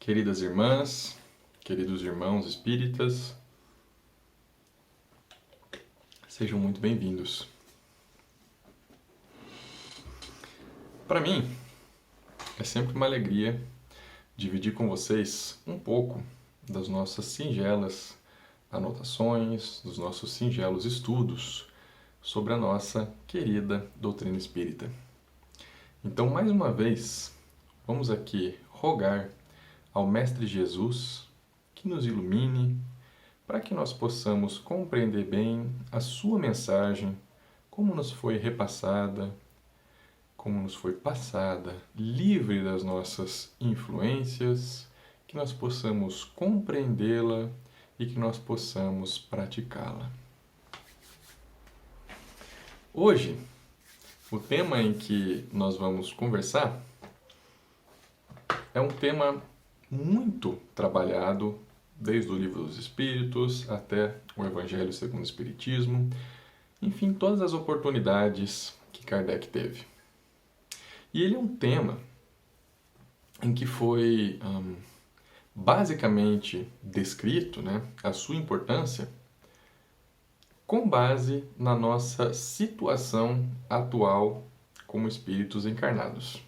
Queridas irmãs, queridos irmãos espíritas, sejam muito bem-vindos. Para mim, é sempre uma alegria dividir com vocês um pouco das nossas singelas anotações, dos nossos singelos estudos sobre a nossa querida doutrina espírita. Então, mais uma vez, vamos aqui rogar ao Mestre Jesus que nos ilumine para que nós possamos compreender bem a sua mensagem, como nos foi repassada, como nos foi passada, livre das nossas influências, que nós possamos compreendê-la e que nós possamos praticá-la. Hoje, o tema em que nós vamos conversar é um tema muito trabalhado desde o Livro dos Espíritos até o Evangelho segundo o Espiritismo, enfim, todas as oportunidades que Kardec teve. E ele é um tema em que foi basicamente descrito, a sua importância com base na nossa situação atual como espíritos encarnados.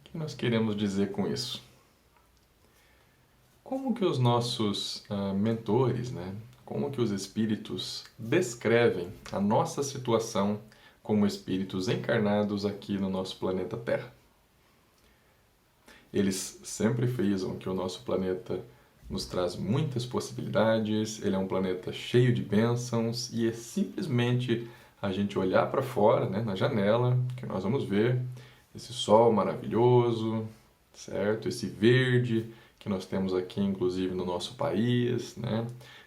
O que nós queremos dizer com isso? Como que os nossos mentores, como que os espíritos descrevem a nossa situação como espíritos encarnados aqui no nosso planeta Terra? Eles sempre frisam que o nosso planeta nos traz muitas possibilidades, ele é um planeta cheio de bênçãos e é simplesmente a gente olhar para fora, na janela, que nós vamos ver esse sol maravilhoso, certo? Esse verde que nós temos aqui, inclusive, no nosso país,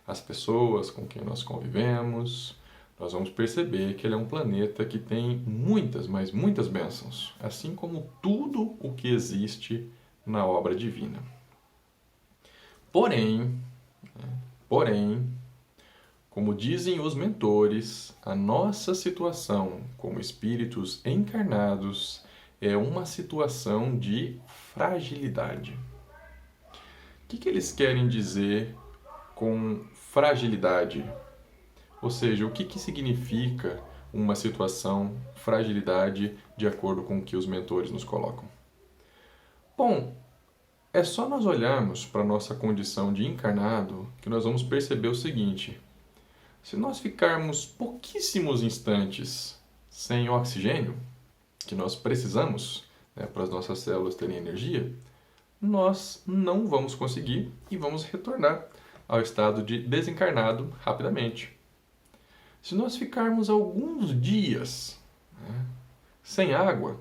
as pessoas com quem nós convivemos, nós vamos perceber que ele é um planeta que tem muitas, mas muitas bênçãos, assim como tudo o que existe na obra divina. Porém, como dizem os mentores, a nossa situação como espíritos encarnados é uma situação de fragilidade. O que eles querem dizer com fragilidade? Ou seja, o que significa uma situação, fragilidade, de acordo com o que os mentores nos colocam? Bom, é só nós olharmos para a nossa condição de encarnado que nós vamos perceber o seguinte: se nós ficarmos pouquíssimos instantes sem oxigênio, que nós precisamos para as nossas células terem energia, nós não vamos conseguir e vamos retornar ao estado de desencarnado rapidamente. Se nós ficarmos alguns dias sem água,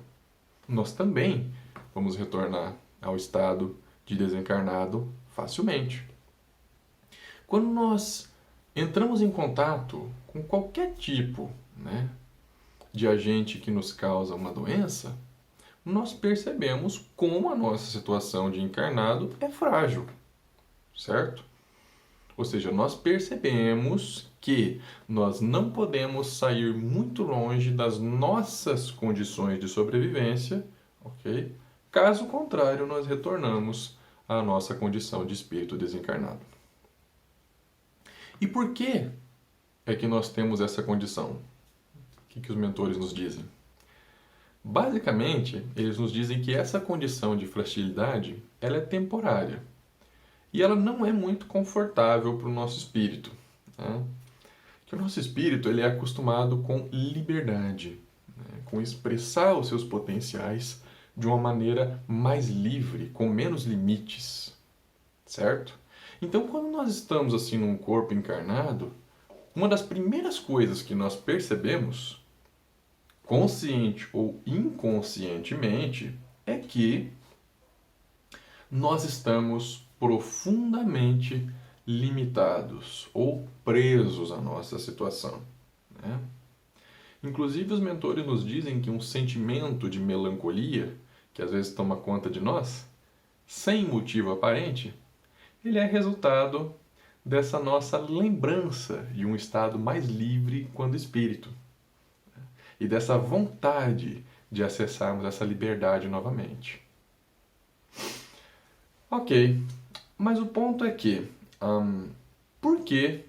nós também vamos retornar ao estado de desencarnado facilmente. Quando nós entramos em contato com qualquer tipo de agente que nos causa uma doença, nós percebemos como a nossa situação de encarnado é frágil, certo? Ou seja, nós percebemos que nós não podemos sair muito longe das nossas condições de sobrevivência, ok? Caso contrário, nós retornamos à nossa condição de espírito desencarnado. E por que é que nós temos essa condição? O que os mentores nos dizem? Basicamente, eles nos dizem que essa condição de fragilidade ela é temporária. E ela não é muito confortável para o nosso espírito. Que o nosso espírito ele é acostumado com liberdade, com expressar os seus potenciais de uma maneira mais livre, com menos limites, certo? Então, quando nós estamos assim num corpo encarnado, uma das primeiras coisas que nós percebemos, consciente ou inconscientemente, é que nós estamos profundamente limitados ou presos à nossa situação. Inclusive, os mentores nos dizem que um sentimento de melancolia, que às vezes toma conta de nós, sem motivo aparente, ele é resultado dessa nossa lembrança de um estado mais livre quando espírito. E dessa vontade de acessarmos essa liberdade novamente. Ok, mas o ponto é que, por que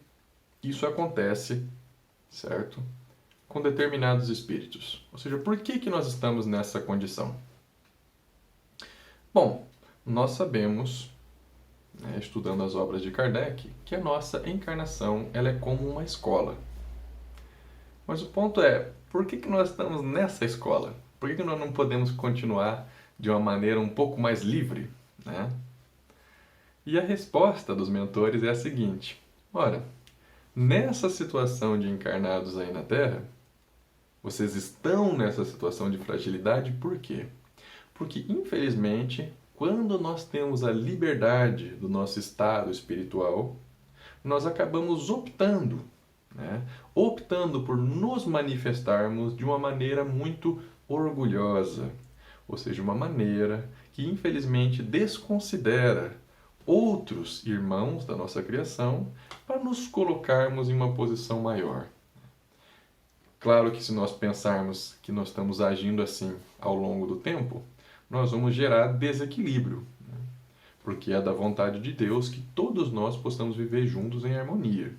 isso acontece, certo? Com determinados espíritos. Ou seja, por que nós estamos nessa condição? Bom, nós sabemos, né, estudando as obras de Kardec, que a nossa encarnação ela é como uma escola. Mas o ponto é, por que nós estamos nessa escola? Por que nós não podemos continuar de uma maneira um pouco mais livre, né? E a resposta dos mentores é a seguinte: ora, nessa situação de encarnados aí na Terra, vocês estão nessa situação de fragilidade por quê? Porque, infelizmente, quando nós temos a liberdade do nosso estado espiritual, nós acabamos optando, né? Optando por nos manifestarmos de uma maneira muito orgulhosa, ou seja, uma maneira que, infelizmente, desconsidera outros irmãos da nossa criação para nos colocarmos em uma posição maior. Claro que se nós pensarmos que nós estamos agindo assim ao longo do tempo, nós vamos gerar desequilíbrio, né? Porque é da vontade de Deus que todos nós possamos viver juntos em harmonia.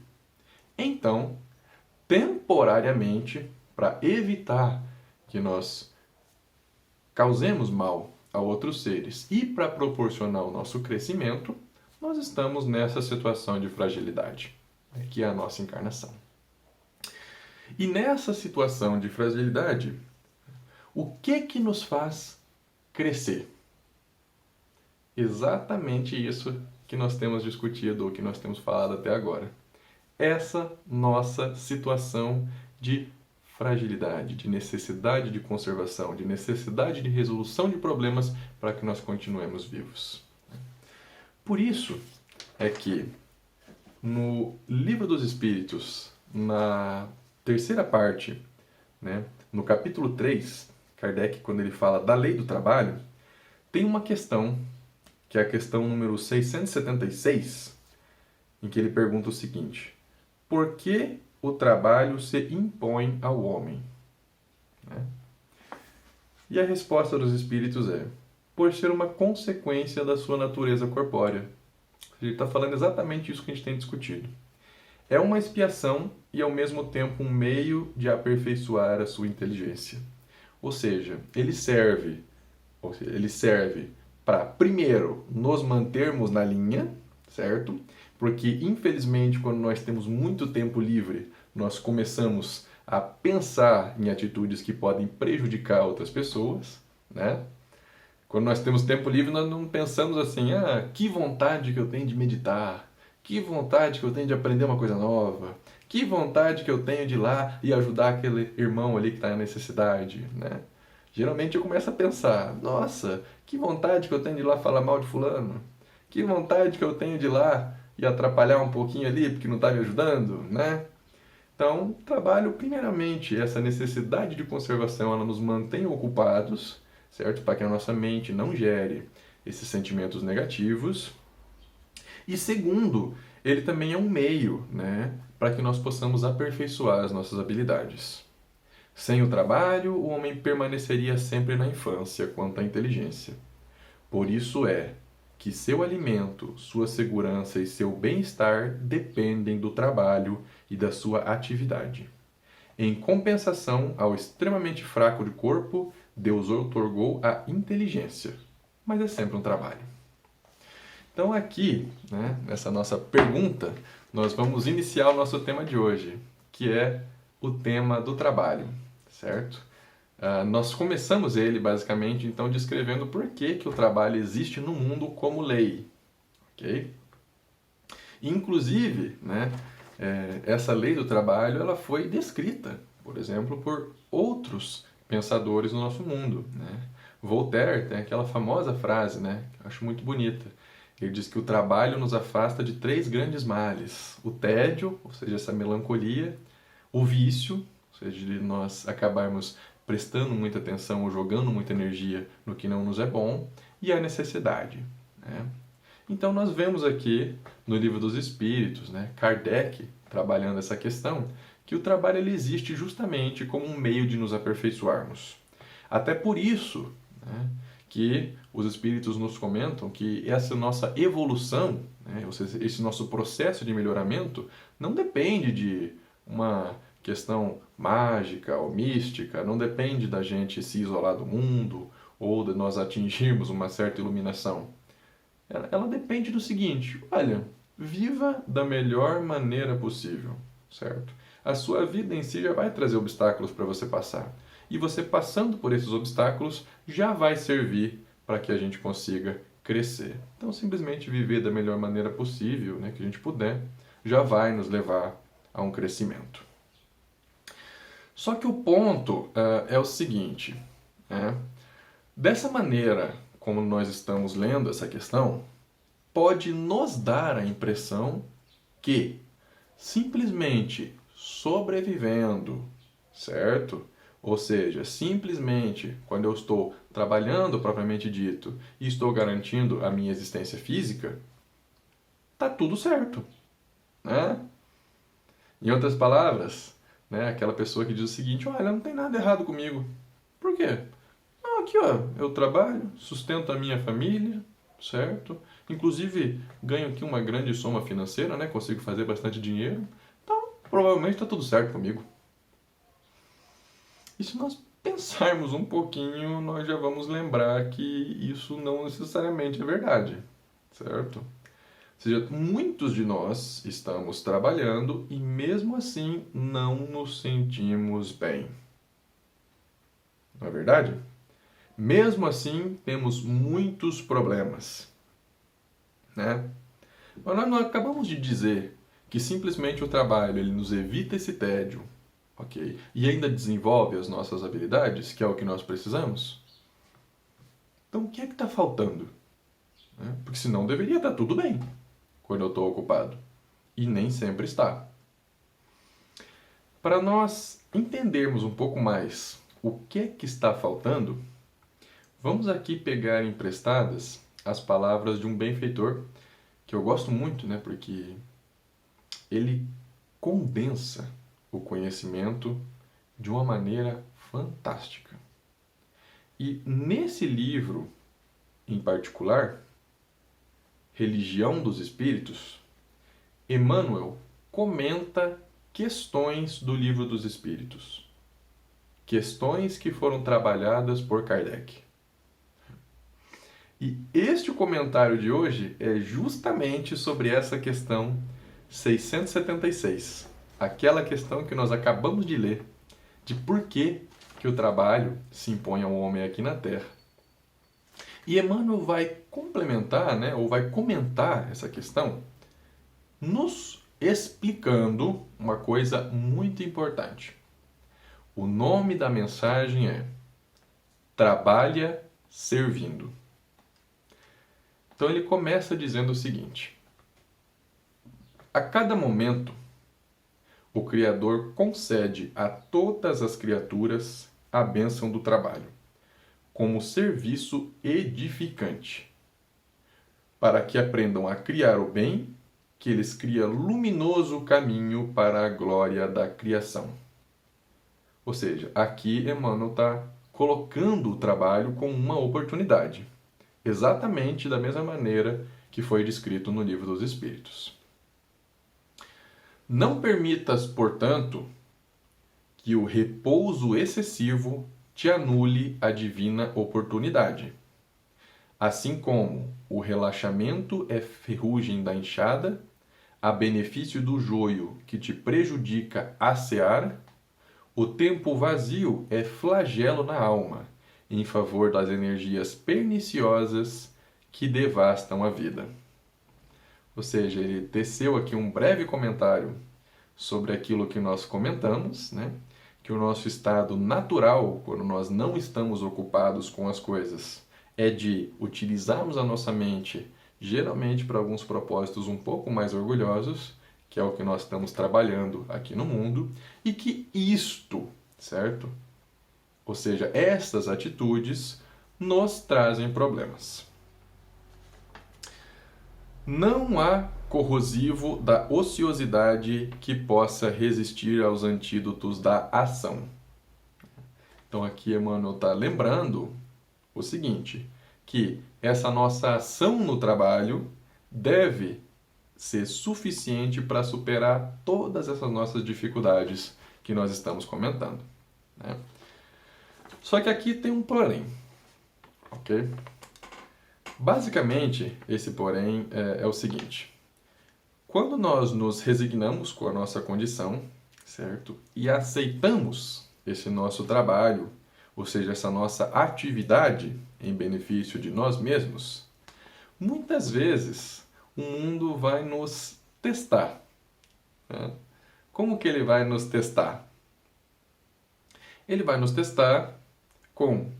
Então, temporariamente, para evitar que nós causemos mal a outros seres e para proporcionar o nosso crescimento, nós estamos nessa situação de fragilidade, que é a nossa encarnação. E nessa situação de fragilidade, o que nos faz crescer? Exatamente isso que nós temos discutido ou que nós temos falado até agora. Essa nossa situação de fragilidade, de necessidade de conservação, de necessidade de resolução de problemas para que nós continuemos vivos. Por isso é que no Livro dos Espíritos, na terceira parte, né, no capítulo 3, Kardec, quando ele fala da lei do trabalho, tem uma questão, que é a questão número 676, em que ele pergunta o seguinte: por que o trabalho se impõe ao homem? Né? E a resposta dos espíritos é: por ser uma consequência da sua natureza corpórea. Ele está falando exatamente isso que a gente tem discutido. É uma expiação e, ao mesmo tempo, um meio de aperfeiçoar a sua inteligência. Ou seja, ele serve para, primeiro, nos mantermos na linha, certo? Porque, infelizmente, quando nós temos muito tempo livre, nós começamos a pensar em atitudes que podem prejudicar outras pessoas, né? Quando nós temos tempo livre, nós não pensamos assim: que vontade que eu tenho de meditar, que vontade que eu tenho de aprender uma coisa nova, que vontade que eu tenho de ir lá e ajudar aquele irmão ali que está em necessidade, né? Geralmente eu começo a pensar: nossa, que vontade que eu tenho de ir lá falar mal de fulano, que vontade que eu tenho de ir lá e atrapalhar um pouquinho ali porque não está me ajudando, né? Então, trabalho primeiramente essa necessidade de conservação, ela nos mantém ocupados, certo? Para que a nossa mente não gere esses sentimentos negativos. E segundo, ele também é um meio, né, para que nós possamos aperfeiçoar as nossas habilidades. Sem o trabalho, o homem permaneceria sempre na infância quanto à inteligência. Por isso é que seu alimento, sua segurança e seu bem-estar dependem do trabalho e da sua atividade. Em compensação ao extremamente fraco de corpo, Deus outorgou a inteligência, mas é sempre um trabalho. Então aqui, né, nessa nossa pergunta, nós vamos iniciar o nosso tema de hoje, que é o tema do trabalho, certo? Nós começamos ele basicamente então descrevendo por que o trabalho existe no mundo como lei, ok? Inclusive, né, essa lei do trabalho ela foi descrita, por exemplo, por outros pensadores no nosso mundo, né? Voltaire tem aquela famosa frase, né, que eu acho muito bonita. Ele diz que o trabalho nos afasta de três grandes males: o tédio, ou seja, essa melancolia, o vício, ou seja, de nós acabarmos prestando muita atenção ou jogando muita energia no que não nos é bom, e a necessidade, né? Então nós vemos aqui no Livro dos Espíritos, né, Kardec trabalhando essa questão, que o trabalho ele existe justamente como um meio de nos aperfeiçoarmos. Até por isso, né, que os espíritos nos comentam que essa nossa evolução, né, ou seja, esse nosso processo de melhoramento, não depende de uma questão mágica ou mística, não depende da gente se isolar do mundo ou de nós atingirmos uma certa iluminação. Ela depende do seguinte: olha, viva da melhor maneira possível, certo? A sua vida em si já vai trazer obstáculos para você passar. E você passando por esses obstáculos já vai servir para que a gente consiga crescer. Então, simplesmente viver da melhor maneira possível, né, que a gente puder, já vai nos levar a um crescimento. Só que o ponto é o seguinte, né? Dessa maneira como nós estamos lendo essa questão, pode nos dar a impressão que simplesmente sobrevivendo, certo? Ou seja, simplesmente quando eu estou trabalhando propriamente dito e estou garantindo a minha existência física, tá tudo certo, né? Em outras palavras, né, aquela pessoa que diz o seguinte: olha, não tem nada errado comigo. Por quê? Não, aqui ó, eu trabalho, sustento a minha família, certo? Inclusive ganho aqui uma grande soma financeira, né? Consigo fazer bastante dinheiro. Então, provavelmente está tudo certo comigo. E se nós pensarmos um pouquinho, nós já vamos lembrar que isso não necessariamente é verdade, certo? Ou seja, muitos de nós estamos trabalhando e mesmo assim não nos sentimos bem. Não é verdade? Mesmo assim, temos muitos problemas, né? Mas nós não acabamos de dizer que simplesmente o trabalho ele nos evita esse tédio, ok? E ainda desenvolve as nossas habilidades, que é o que nós precisamos? Então, o que é que está faltando? Né? Porque senão deveria estar tudo bem quando eu estou ocupado. E nem sempre está. Para nós entendermos um pouco mais o que é que está faltando, vamos aqui pegar emprestadas as palavras de um benfeitor que eu gosto muito, né? Porque ele condensa o conhecimento de uma maneira fantástica. E nesse livro, em particular, Religião dos Espíritos, Emmanuel comenta questões do Livro dos Espíritos. Questões que foram trabalhadas por Kardec. E este comentário de hoje é justamente sobre essa questão 676. Aquela questão que nós acabamos de ler, de por que o trabalho se impõe ao homem aqui na Terra. E Emmanuel vai complementar, né, ou vai comentar essa questão, nos explicando uma coisa muito importante. O nome da mensagem é Trabalha Servindo. Então ele começa dizendo o seguinte: a cada momento, o Criador concede a todas as criaturas a bênção do trabalho, como serviço edificante, para que aprendam a criar o bem, que lhes cria luminoso caminho para a glória da criação. Ou seja, aqui Emmanuel está colocando o trabalho como uma oportunidade, exatamente da mesma maneira que foi descrito no Livro dos Espíritos. Não permitas, portanto, que o repouso excessivo te anule a divina oportunidade. Assim como o relaxamento é ferrugem da enxada, a benefício do joio que te prejudica a seara, o tempo vazio é flagelo na alma, em favor das energias perniciosas que devastam a vida. Ou seja, ele teceu aqui um breve comentário sobre aquilo que nós comentamos, né? Que o nosso estado natural, quando nós não estamos ocupados com as coisas, é de utilizarmos a nossa mente, geralmente para alguns propósitos um pouco mais orgulhosos, que é o que nós estamos trabalhando aqui no mundo, e que isto, certo? Ou seja, estas atitudes nos trazem problemas. Não há corrosivo da ociosidade que possa resistir aos antídotos da ação. Então aqui Emmanuel está lembrando o seguinte, que essa nossa ação no trabalho deve ser suficiente para superar todas essas nossas dificuldades que nós estamos comentando, né? Só que aqui tem um porém, ok? Basicamente, esse porém é o seguinte: quando nós nos resignamos com a nossa condição, certo? E aceitamos esse nosso trabalho, ou seja, essa nossa atividade em benefício de nós mesmos, muitas vezes o mundo vai nos testar, né? Como que ele vai nos testar? Ele vai nos testar com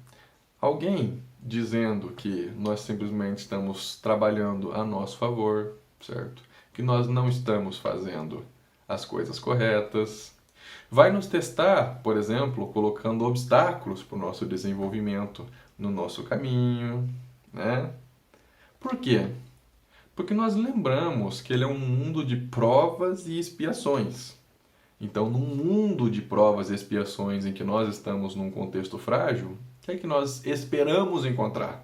alguém dizendo que nós simplesmente estamos trabalhando a nosso favor, certo? Que nós não estamos fazendo as coisas corretas. Vai nos testar, por exemplo, colocando obstáculos para o nosso desenvolvimento no nosso caminho, né? Por quê? Porque nós lembramos que ele é um mundo de provas e expiações. Então, num mundo de provas e expiações em que nós estamos num contexto frágil, o que é que nós esperamos encontrar?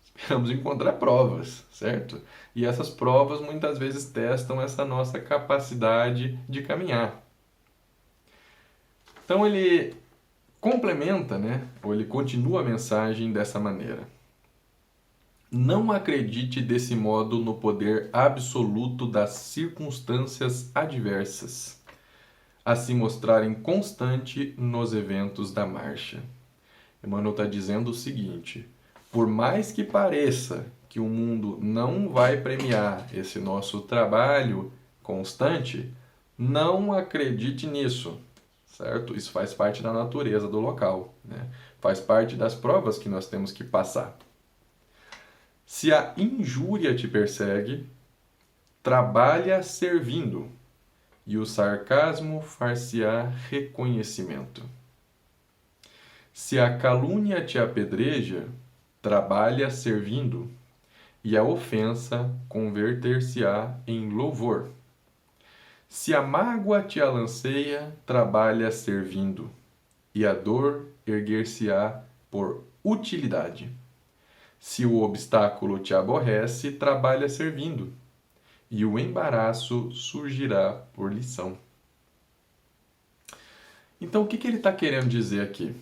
Esperamos encontrar provas, certo? E essas provas muitas vezes testam essa nossa capacidade de caminhar. Então ele complementa, né? Ou ele continua a mensagem dessa maneira: não acredite desse modo no poder absoluto das circunstâncias adversas, a se mostrarem constante nos eventos da marcha. Emmanuel está dizendo o seguinte: por mais que pareça que o mundo não vai premiar esse nosso trabalho constante, não acredite nisso, certo? Isso faz parte da natureza do local, né? Faz parte das provas que nós temos que passar. Se a injúria te persegue, trabalha servindo, e o sarcasmo far-se-á reconhecimento. Se a calúnia te apedreja, trabalha servindo, e a ofensa converter-se-á em louvor. Se a mágoa te alanceia, trabalha servindo, e a dor erguer-se-á por utilidade. Se o obstáculo te aborrece, trabalha servindo, e o embaraço surgirá por lição. Então, o que ele está querendo dizer aqui?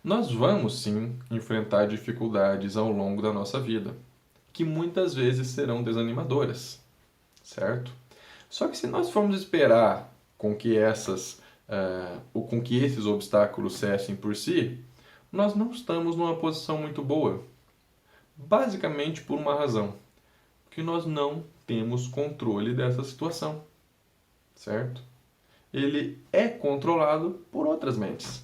Nós vamos sim enfrentar dificuldades ao longo da nossa vida, que muitas vezes serão desanimadoras, certo? Só que se nós formos esperar com que com que esses obstáculos cessem por si, nós não estamos numa posição muito boa. Basicamente por uma razão: que nós não temos controle dessa situação, certo? Ele é controlado por outras mentes.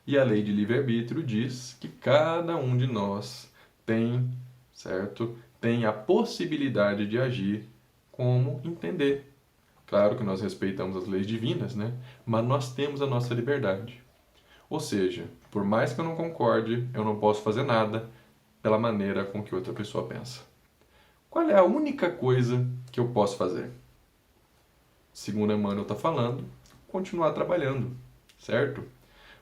E a lei de livre-arbítrio diz que cada um de nós tem, certo? Tem a possibilidade de agir como entender. Claro que nós respeitamos as leis divinas, né? Mas nós temos a nossa liberdade. Ou seja, por mais que eu não concorde, eu não posso fazer nada pela maneira com que outra pessoa pensa. Qual é a única coisa que eu posso fazer? Segundo Emmanuel está falando, continuar trabalhando, certo?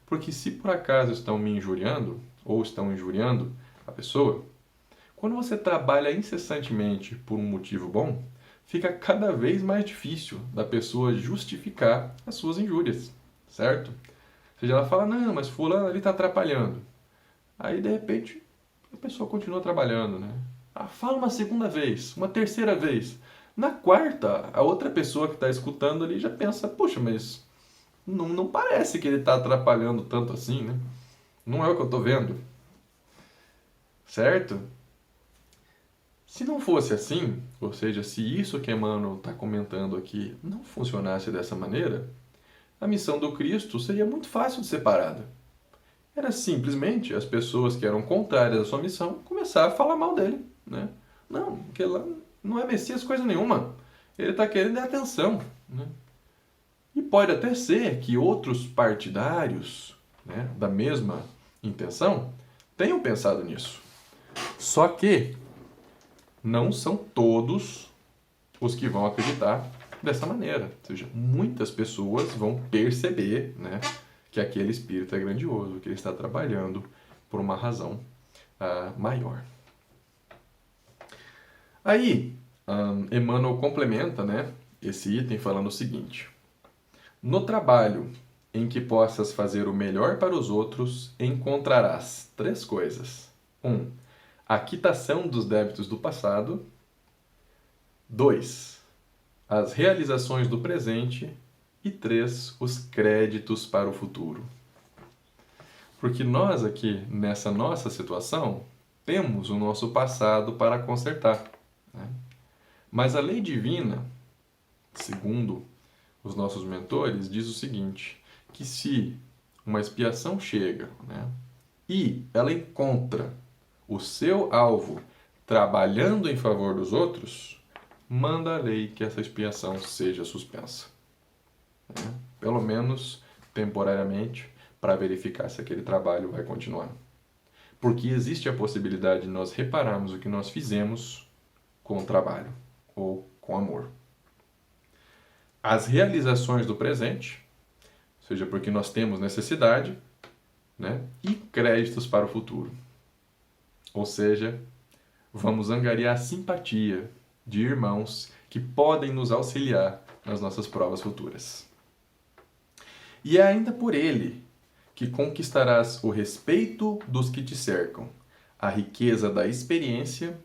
Porque se por acaso estão me injuriando, ou estão injuriando a pessoa, quando você trabalha incessantemente por um motivo bom, fica cada vez mais difícil da pessoa justificar as suas injúrias, certo? Ou seja, ela fala: não, mas fulano ali está atrapalhando. Aí, de repente, a pessoa continua trabalhando, né? Fala uma segunda vez, uma terceira vez. Na quarta, a outra pessoa que está escutando ali já pensa: puxa, mas não parece que ele está atrapalhando tanto assim, né? Não é o que eu estou vendo. Certo? Se não fosse assim, ou seja, se isso que Emmanuel está comentando aqui não funcionasse dessa maneira, a missão do Cristo seria muito fácil de ser parada. Era simplesmente as pessoas que eram contrárias à sua missão começar a falar mal dele, né? Não, porque lá não é Messias coisa nenhuma. Ele está querendo atenção, né? E pode até ser que outros partidários, né, da mesma intenção tenham pensado nisso. Só que não são todos os que vão acreditar dessa maneira. Ou seja, muitas pessoas vão perceber, né, que aquele espírito é grandioso, que ele está trabalhando por uma razão maior. Aí, Emmanuel complementa, né, esse item falando o seguinte: no trabalho em que possas fazer o melhor para os outros, encontrarás 3 coisas. 1. A quitação dos débitos do passado. 2. As realizações do presente. E 3. Os créditos para o futuro. Porque nós aqui, nessa nossa situação, temos o nosso passado para consertar, né? Mas a lei divina, segundo os nossos mentores, diz o seguinte, que se uma expiação chega, né, e ela encontra o seu alvo trabalhando em favor dos outros, manda a lei que essa expiação seja suspensa, né? Pelo menos temporariamente, para verificar se aquele trabalho vai continuar. Porque existe a possibilidade de nós repararmos o que nós fizemos com o trabalho ou com amor. As realizações do presente, seja porque nós temos necessidade, né? E créditos para o futuro. Ou seja, vamos angariar a simpatia de irmãos que podem nos auxiliar nas nossas provas futuras. E é ainda por ele que conquistarás o respeito dos que te cercam, a riqueza da experiência,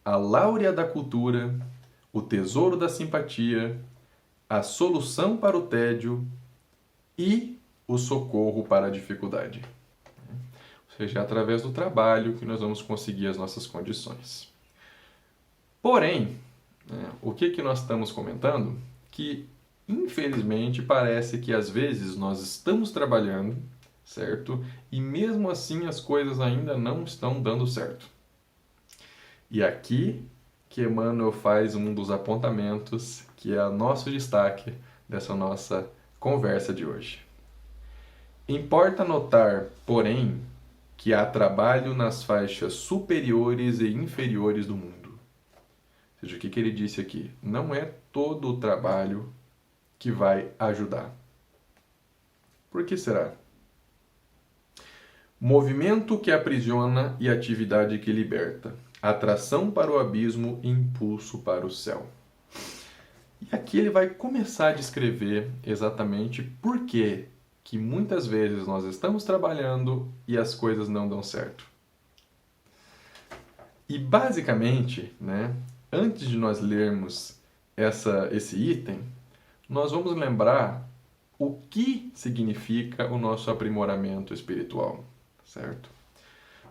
a láurea da cultura, o tesouro da simpatia, a solução para o tédio e o socorro para a dificuldade. Ou seja, é através do trabalho que nós vamos conseguir as nossas condições. Porém, o que nós estamos comentando? Que, infelizmente, parece que às vezes nós estamos trabalhando, certo? E mesmo assim as coisas ainda não estão dando certo. E aqui que Emmanuel faz um dos apontamentos que é o nosso destaque dessa nossa conversa de hoje. Importa notar, porém, que há trabalho nas faixas superiores e inferiores do mundo. Ou seja, o que ele disse aqui? Não é todo o trabalho que vai ajudar. Por que será? Movimento que aprisiona e atividade que liberta. Atração para o abismo e impulso para o céu. E aqui ele vai começar a descrever exatamente por que muitas vezes nós estamos trabalhando e as coisas não dão certo. E basicamente, né, antes de nós lermos esse item, nós vamos lembrar o que significa o nosso aprimoramento espiritual, certo?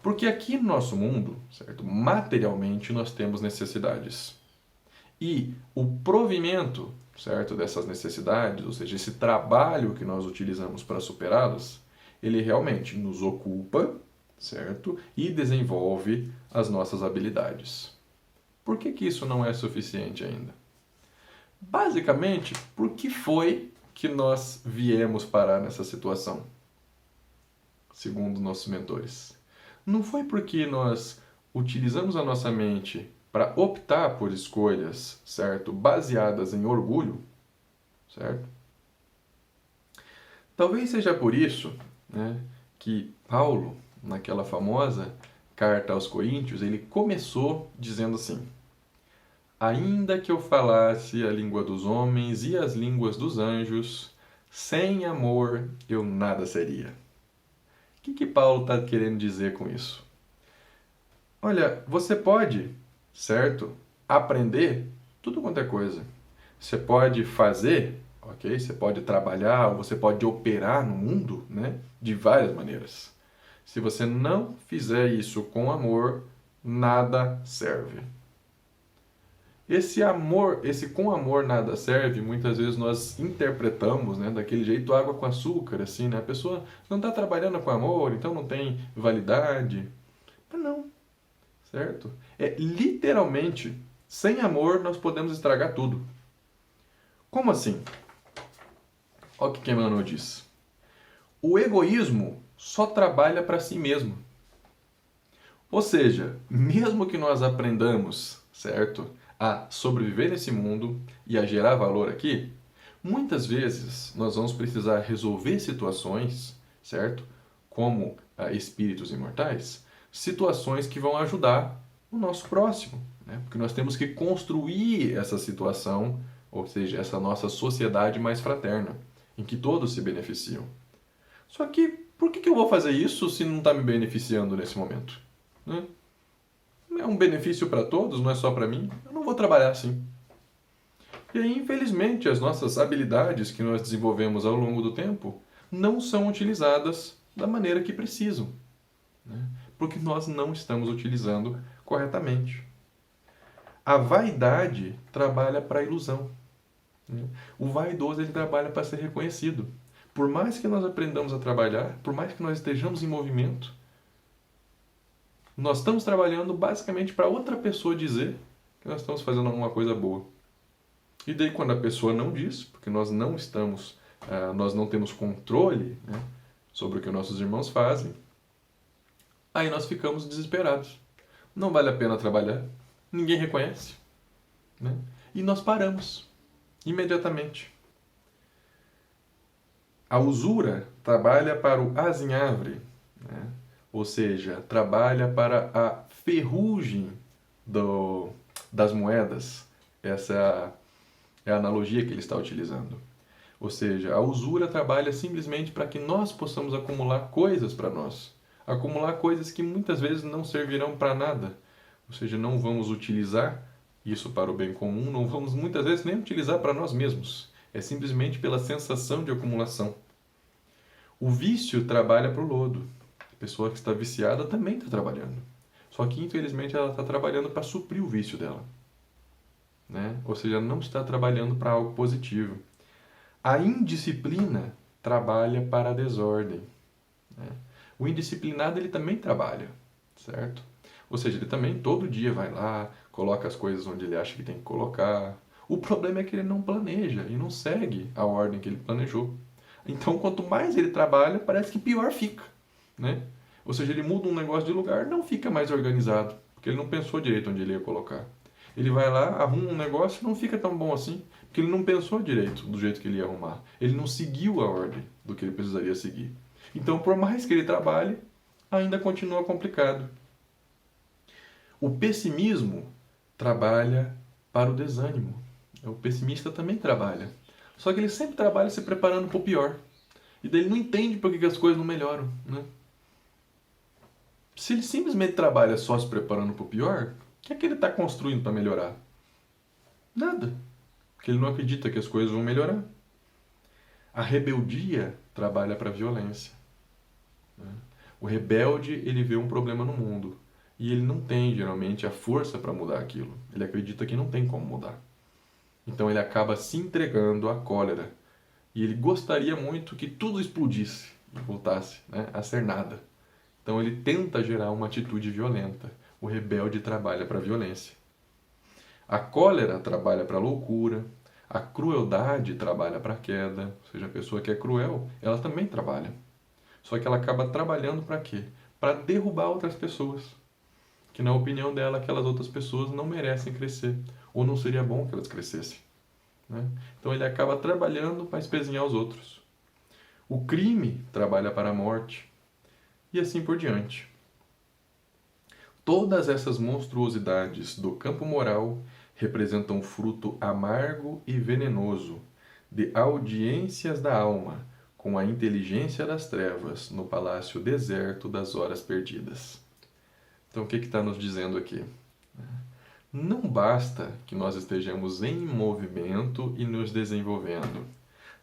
Porque aqui no nosso mundo, certo, materialmente nós temos necessidades. E o provimento, certo, dessas necessidades, ou seja, esse trabalho que nós utilizamos para superá-las, ele realmente nos ocupa, certo, e desenvolve as nossas habilidades. Por que isso não é suficiente ainda? Basicamente, por que foi que nós viemos parar nessa situação? Segundo nossos mentores. Não foi porque nós utilizamos a nossa mente para optar por escolhas, certo, baseadas em orgulho, certo? Talvez seja por isso, né, que Paulo, naquela famosa carta aos Coríntios, ele começou dizendo assim: ainda que eu falasse a língua dos homens e as línguas dos anjos, sem amor eu nada seria. O que Paulo está querendo dizer com isso? Olha, você pode, certo, aprender tudo quanto é coisa. Você pode fazer, ok? Você pode trabalhar, ou você pode operar no mundo, né, de várias maneiras. Se você não fizer isso com amor, nada serve. Esse amor, esse com amor nada serve, muitas vezes nós interpretamos, né, daquele jeito água com açúcar, assim, né? A pessoa não está trabalhando com amor, então não tem validade. Mas não, certo? É literalmente, sem amor nós podemos estragar tudo. Como assim? Olha o que Emmanuel diz. O egoísmo só trabalha para si mesmo. Ou seja, mesmo que nós aprendamos, certo, a sobreviver nesse mundo e a gerar valor aqui, muitas vezes nós vamos precisar resolver situações, certo? Como espíritos imortais, situações que vão ajudar o nosso próximo, né? Porque nós temos que construir essa situação, ou seja, essa nossa sociedade mais fraterna, em que todos se beneficiam. Só que, por que eu vou fazer isso se não está me beneficiando nesse momento? Né? É um benefício para todos, não é só para mim. Eu não vou trabalhar assim. E aí, infelizmente, as nossas habilidades que nós desenvolvemos ao longo do tempo não são utilizadas da maneira que precisam, né? Porque nós não estamos utilizando corretamente. A vaidade trabalha para a ilusão, né? O vaidoso ele trabalha para ser reconhecido. Por mais que nós aprendamos a trabalhar, por mais que nós estejamos em movimento, nós estamos trabalhando basicamente para outra pessoa dizer que nós estamos fazendo alguma coisa boa. E daí quando a pessoa não diz, porque nós não estamos, nós não temos controle, né, sobre o que nossos irmãos fazem, aí nós ficamos desesperados. Não vale a pena trabalhar, ninguém reconhece, né? E nós paramos imediatamente. A usura trabalha para o azinhavre, né? Ou seja, trabalha para a ferrugem das moedas. Essa é a analogia que ele está utilizando. Ou seja, a usura trabalha simplesmente para que nós possamos acumular coisas para nós. Acumular coisas que muitas vezes não servirão para nada. Ou seja, não vamos utilizar isso para o bem comum, não vamos muitas vezes nem utilizar para nós mesmos. É simplesmente pela sensação de acumulação. O vício trabalha para o lodo. A pessoa que está viciada também está trabalhando. Só que, infelizmente, ela está trabalhando para suprir o vício dela, né? Ou seja, não está trabalhando para algo positivo. A indisciplina trabalha para a desordem, né? O indisciplinado ele também trabalha, certo? Ou seja, ele também todo dia vai lá, coloca as coisas onde ele acha que tem que colocar. O problema é que ele não planeja e não segue a ordem que ele planejou. Então, quanto mais ele trabalha, parece que pior fica, né? Ou seja, ele muda um negócio de lugar, não fica mais organizado, porque ele não pensou direito onde ele ia colocar. Ele vai lá, arruma um negócio e não fica tão bom assim, porque ele não pensou direito do jeito que ele ia arrumar. Ele não seguiu a ordem do que ele precisaria seguir. Então, por mais que ele trabalhe, ainda continua complicado. O pessimismo trabalha para o desânimo. O pessimista também trabalha. Só que ele sempre trabalha se preparando para o pior. E daí ele não entende por que as coisas não melhoram, né? Se ele simplesmente trabalha só se preparando para o pior, o que é que ele está construindo para melhorar? Nada. Porque ele não acredita que as coisas vão melhorar. A rebeldia trabalha para a violência, né? O rebelde, ele vê um problema no mundo. E ele não tem, geralmente, a força para mudar aquilo. Ele acredita que não tem como mudar. Então ele acaba se entregando à cólera. E ele gostaria muito que tudo explodisse e voltasse, né, a ser nada. Então ele tenta gerar uma atitude violenta. O rebelde trabalha para a violência. A cólera trabalha para a loucura. A crueldade trabalha para a queda. Ou seja, a pessoa que é cruel, ela também trabalha. Só que ela acaba trabalhando para quê? Para derrubar outras pessoas. Que na opinião dela, aquelas outras pessoas não merecem crescer. Ou não seria bom que elas crescessem, né? Então ele acaba trabalhando para espezinhar os outros. O crime trabalha para a morte. E assim por diante. Todas essas monstruosidades do campo moral representam fruto amargo e venenoso de audiências da alma com a inteligência das trevas no palácio deserto das horas perdidas. Então o que está nos dizendo aqui? Não basta que nós estejamos em movimento e nos desenvolvendo.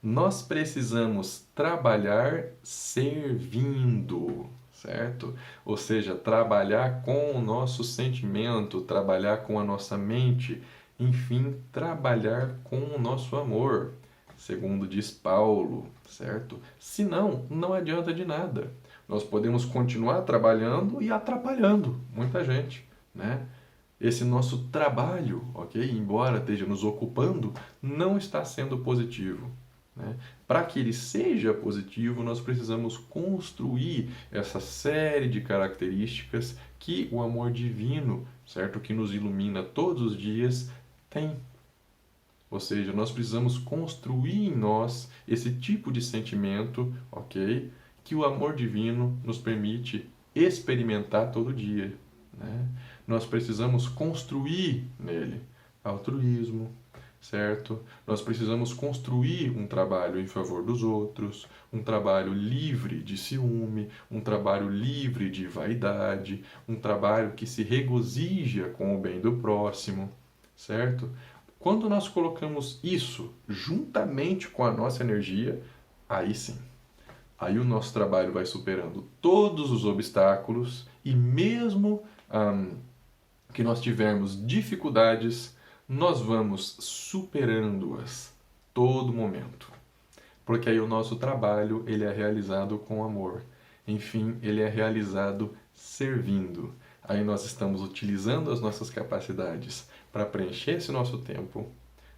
Nós precisamos trabalhar servindo, certo? Ou seja, trabalhar com o nosso sentimento, trabalhar com a nossa mente, enfim, trabalhar com o nosso amor, segundo diz Paulo, certo? Senão, não adianta de nada. Nós podemos continuar trabalhando e atrapalhando muita gente, né? Esse nosso trabalho, ok? Embora esteja nos ocupando, não está sendo positivo, né? Para que ele seja positivo, nós precisamos construir essa série de características que o amor divino, certo? Que nos ilumina todos os dias, tem. Ou seja, nós precisamos construir em nós esse tipo de sentimento, ok? que o amor divino nos permite experimentar todo dia, né? Nós precisamos construir nele altruísmo, certo? Nós precisamos construir um trabalho em favor dos outros, um trabalho livre de ciúme, um trabalho livre de vaidade, um trabalho que se regozija com o bem do próximo, certo? Quando nós colocamos isso juntamente com a nossa energia, aí sim. Aí o nosso trabalho vai superando todos os obstáculos e mesmo que nós tivermos dificuldades, nós vamos superando-as todo momento. Porque aí o nosso trabalho ele é realizado com amor. Enfim, ele é realizado servindo. Aí nós estamos utilizando as nossas capacidades para preencher esse nosso tempo,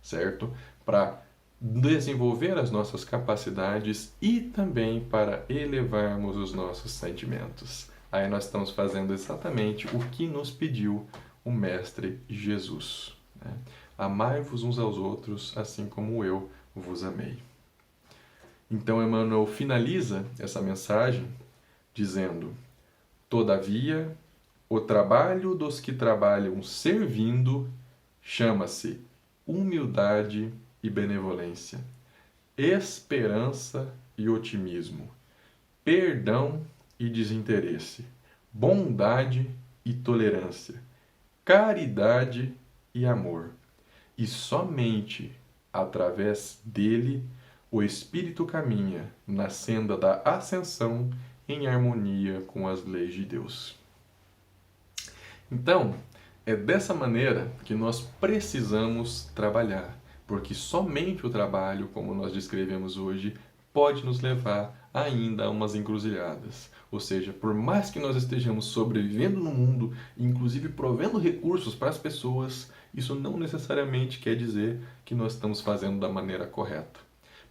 certo? Para desenvolver as nossas capacidades e também para elevarmos os nossos sentimentos. Aí nós estamos fazendo exatamente o que nos pediu o Mestre Jesus, né? Amai-vos uns aos outros, assim como eu vos amei. Então Emmanuel finaliza essa mensagem dizendo: todavia, o trabalho dos que trabalham servindo chama-se humildade e benevolência, esperança e otimismo, perdão e desinteresse, bondade e tolerância, caridade e amor. E somente através dele o espírito caminha na senda da ascensão em harmonia com as leis de Deus. Então, é dessa maneira que nós precisamos trabalhar, porque somente o trabalho, como nós descrevemos hoje, pode nos levar ainda a umas encruzilhadas. Ou seja, por mais que nós estejamos sobrevivendo no mundo, inclusive provendo recursos para as pessoas, isso não necessariamente quer dizer que nós estamos fazendo da maneira correta.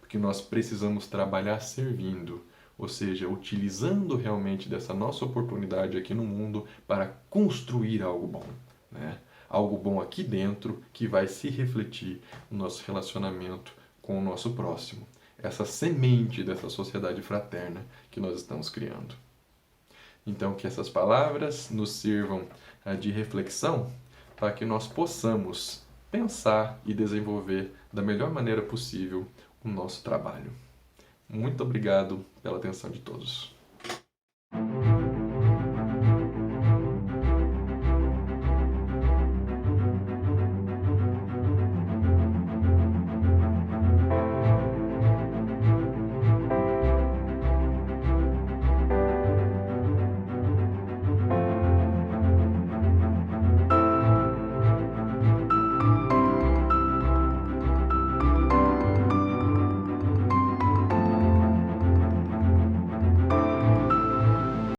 Porque nós precisamos trabalhar servindo, ou seja, utilizando realmente dessa nossa oportunidade aqui no mundo para construir algo bom, né? Algo bom aqui dentro que vai se refletir no nosso relacionamento com o nosso próximo. Essa semente dessa sociedade fraterna que nós estamos criando. Então, que essas palavras nos sirvam de reflexão para que nós possamos pensar e desenvolver da melhor maneira possível o nosso trabalho. Muito obrigado pela atenção de todos.